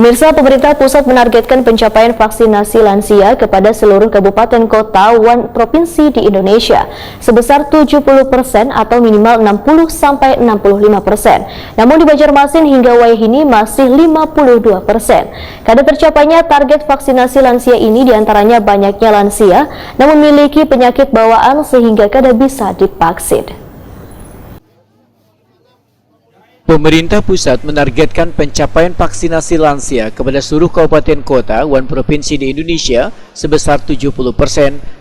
Pemirsa, pemerintah pusat menargetkan pencapaian vaksinasi lansia kepada seluruh kabupaten kota provinsi di Indonesia sebesar 70% atau minimal 60-65%. Namun di Banjarmasin hingga Waihini masih 52%. Kadar tercapainya target vaksinasi lansia ini diantaranya banyaknya lansia namun memiliki penyakit bawaan sehingga kada bisa divaksin. Pemerintah pusat menargetkan pencapaian vaksinasi lansia kepada seluruh kabupaten kota provinsi di Indonesia sebesar 70%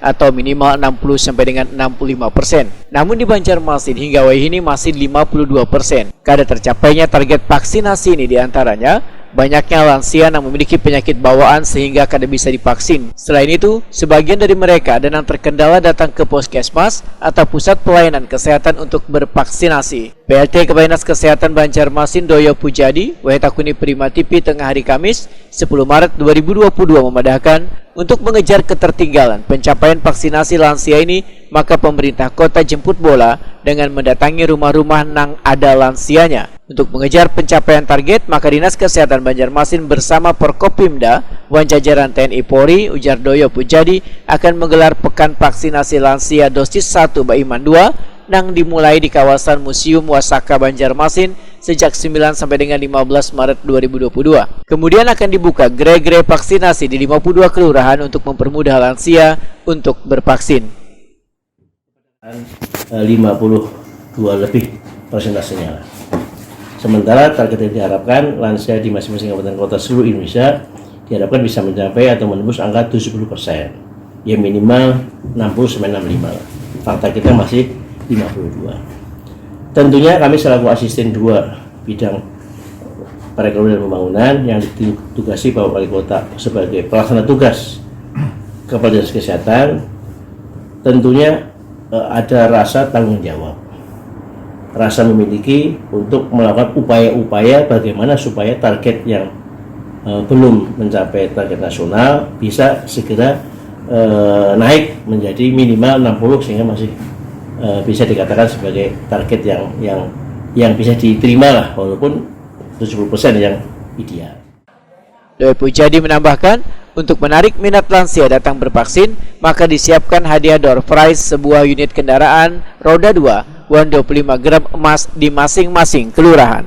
atau minimal 60 sampai dengan 65%. Namun di Banjarmasin hingga Waihini masih 52%. Kadar tercapainya target vaksinasi ini diantaranya banyaknya lansia yang memiliki penyakit bawaan sehingga kada bisa divaksin. Selain itu, sebagian dari mereka ada yang terkendala datang ke puskesmas atau pusat pelayanan kesehatan untuk bervaksinasi. PLT Kepala Dinas Kesehatan Banjarmasin Doyo Pujadi, Wahetakuni Prima TV tengah hari Kamis, 10 Maret 2022 memadahkan untuk mengejar ketertinggalan pencapaian vaksinasi lansia ini, maka pemerintah kota jemput bola dengan mendatangi rumah-rumah nang ada lansianya. Untuk mengejar pencapaian target, maka Dinas Kesehatan Banjarmasin bersama Porkopimda, jajaran TNI Polri, ujar Doyo Pujadi, akan menggelar pekan vaksinasi lansia dosis 1 Baiman 2 yang dimulai di kawasan Museum Wasaka Banjarmasin sejak 9 sampai dengan 15 Maret 2022. Kemudian akan dibuka gerai-gerai vaksinasi di 52 kelurahan untuk mempermudah lansia untuk bervaksin. 52 lebih persentasenya. Sementara target yang diharapkan lansia di masing-masing kabupaten kota seluruh Indonesia diharapkan bisa mencapai atau menembus angka 70%. Ya minimal 60-65. Fakta kita masih 52. Tentunya kami selaku asisten 2 bidang perekonomian dan pembangunan yang ditugasi Bapak Wali Kota sebagai pelaksana tugas Kepala Dinas Kesehatan, tentunya ada rasa tanggung jawab, rasa memiliki untuk melakukan upaya-upaya bagaimana supaya target yang belum mencapai target nasional bisa segera naik menjadi minimal 60 sehingga masih bisa dikatakan sebagai target yang bisa diterima lah, walaupun 70% yang ideal. Doyo Pujadi menambahkan, untuk menarik minat lansia datang bervaksin, maka disiapkan hadiah door prize sebuah unit kendaraan roda 2 uang 25 gram emas di masing-masing kelurahan.